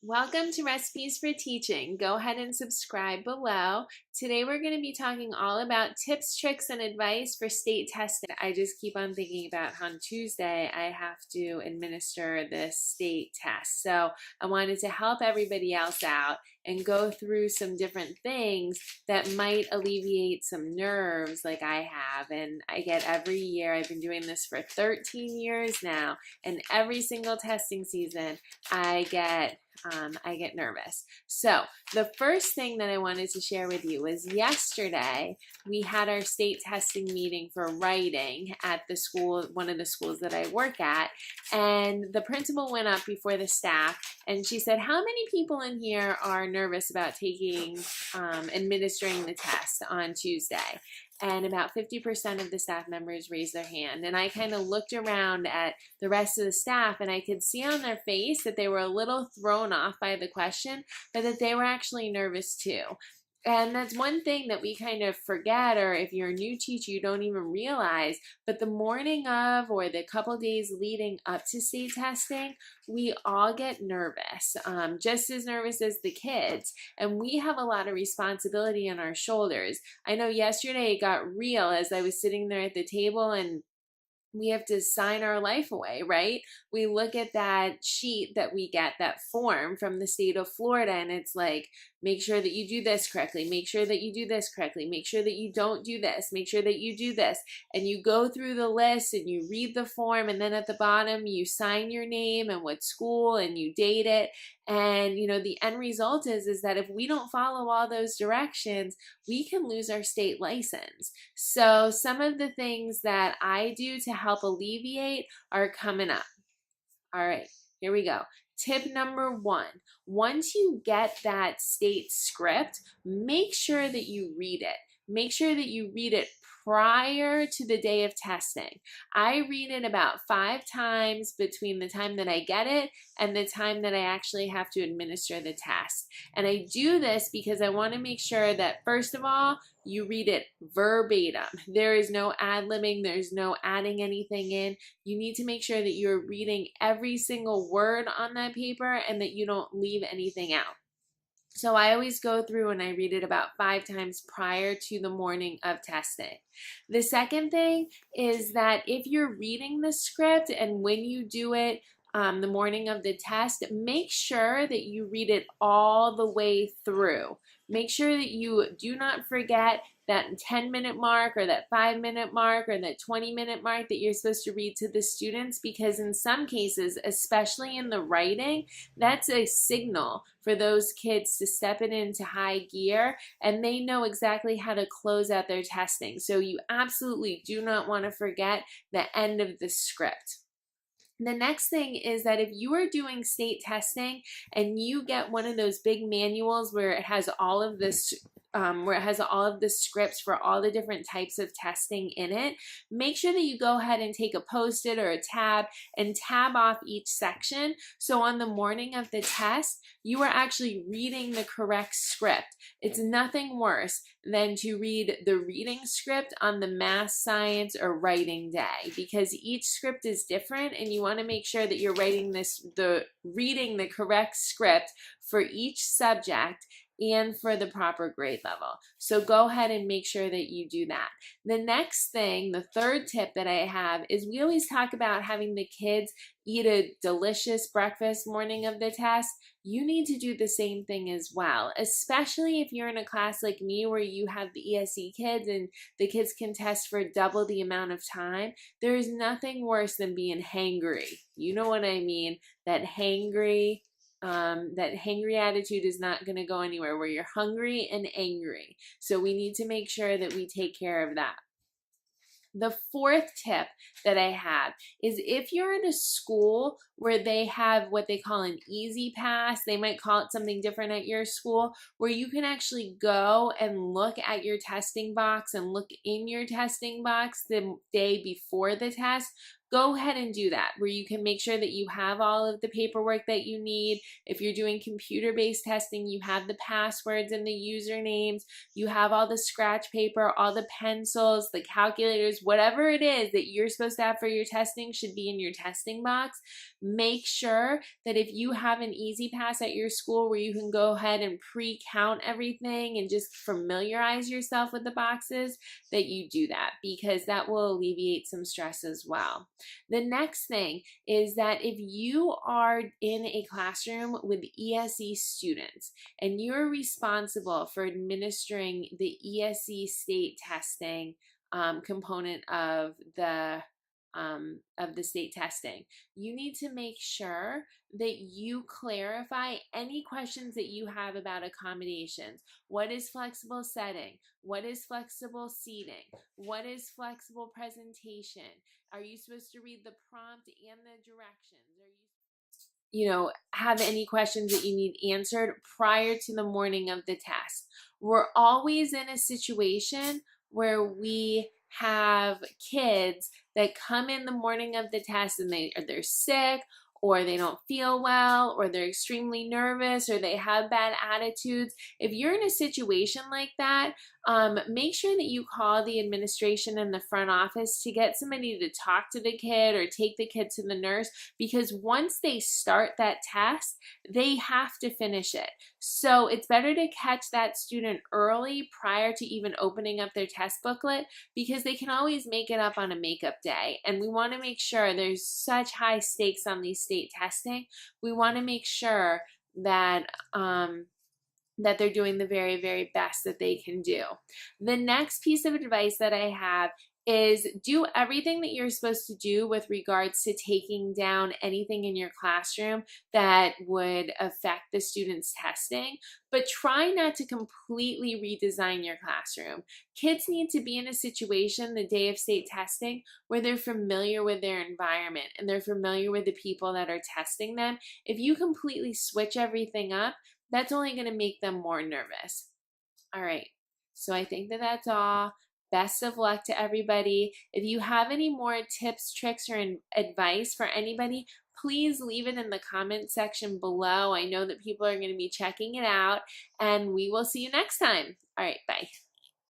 Welcome to Recipes for Teaching. Go ahead and subscribe below. Today we're going to be talking all about tips, tricks, and advice for state testing. I just keep on thinking about on Tuesday I have to administer this state test. So I wanted to help everybody else out and go through some different things that might alleviate some nerves like I have. And I get every year, I've been doing this for 13 years now, and every single testing season I get nervous. So the first thing that I wanted to share with you was yesterday we had our state testing meeting for writing at the school, one of the schools that I work at, and the principal went up before the staff and she said, how many people in here are nervous about administering the test on Tuesday? And about 50% of the staff members raised their hand. And I kind of looked around at the rest of the staff and I could see on their face that they were a little thrown off by the question, but that they were actually nervous too. And that's one thing that we kind of forget, or if you're a new teacher, you don't even realize, but the morning of or the couple days leading up to state testing, we all get nervous, just as nervous as the kids. And we have a lot of responsibility on our shoulders. I know yesterday it got real as I was sitting there at the table and we have to sign our life away, right? We look at that sheet that we get, that form from the state of Florida, and it's like, make sure that you do this correctly, make sure that you do this correctly, make sure that you don't do this, make sure that you do this. And you go through the list and you read the form, and then at the bottom you sign your name and what school and you date it. And you know, the end result is that if we don't follow all those directions, we can lose our state license. So some of the things that I do to help alleviate are coming up. All right, here we go. Tip number one, once you get that state script, make sure that you read it. Make sure that you read it prior to the day of testing. I read it about 5 times between the time that I get it and the time that I actually have to administer the test. And I do this because I want to make sure that, first of all, you read it verbatim. There is no ad-libbing, there's no adding anything in. You need to make sure that you're reading every single word on that paper and that you don't leave anything out. So I always go through and I read it about 5 times prior to the morning of testing. The second thing is that if you're reading the script and when you do it the morning of the test, make sure that you read it all the way through. Make sure that you do not forget that 10-minute mark or that 5-minute mark or that 20-minute mark that you're supposed to read to the students, because in some cases, especially in the writing, that's a signal for those kids to step it into high gear and they know exactly how to close out their testing. So you absolutely do not want to forget the end of the script. The next thing is that if you are doing state testing and you get one of those big manuals where it has all of this scripts for all the different types of testing in it, make sure that you go ahead and take a Post-it or a tab and tab off each section. So on the morning of the test, you are actually reading the correct script. It's nothing worse than to read the reading script on the math, science, or writing day, because each script is different and you want to make sure that you're reading the correct script for each subject and for the proper grade level. So go ahead and make sure that you do that. The next thing, the third tip that I have, is we always talk about having the kids eat a delicious breakfast morning of the test. You need to do the same thing as well, especially if you're in a class like me where you have the ESE kids and the kids can test for double the amount of time. There is nothing worse than being hangry. You know what I mean? That hangry attitude is not going to go anywhere, where you're hungry and angry. So we need to make sure that we take care of that. The fourth tip that I have is if you're in a school where they have what they call an easy pass, they might call it something different at your school, where you can actually go and look at your testing box and look in your testing box the day before the test. go ahead and do that, where you can make sure that you have all of the paperwork that you need. If you're doing computer-based testing, you have the passwords and the usernames, you have all the scratch paper, all the pencils, the calculators, whatever it is that you're supposed to have for your testing should be in your testing box. Make sure that if you have an Easy Pass at your school where you can go ahead and pre-count everything and just familiarize yourself with the boxes, that you do that, because that will alleviate some stress as well. The next thing is that if you are in a classroom with ESE students and you're responsible for administering the ESE state testing component of the state testing, you need to make sure that you clarify any questions that you have about accommodations. What is flexible setting? What is flexible seating? What is flexible presentation? Are you supposed to read the prompt and the directions? Are you have any questions that you need answered prior to the morning of the test? We're always in a situation where we have kids that come in the morning of the test and they're sick, or they don't feel well, or they're extremely nervous, or they have bad attitudes. If you're in a situation like that, make sure that you call the administration in the front office to get somebody to talk to the kid or take the kid to the nurse, because once they start that test, they have to finish it. So it's better to catch that student early prior to even opening up their test booklet, because they can always make it up on a makeup day. And we want to make sure, there's such high stakes on these state testing, we want to make sure that that they're doing the very, very best that they can do. The next piece of advice that I have is do everything that you're supposed to do with regards to taking down anything in your classroom that would affect the students' testing, but try not to completely redesign your classroom. Kids need to be in a situation the day of state testing where they're familiar with their environment and they're familiar with the people that are testing them. If you completely switch everything up, that's only going to make them more nervous. All right, so I think that that's all. Best of luck to everybody. If you have any more tips, tricks, or advice for anybody, please leave it in the comment section below. I know that people are going to be checking it out, and we will see you next time. All right, bye.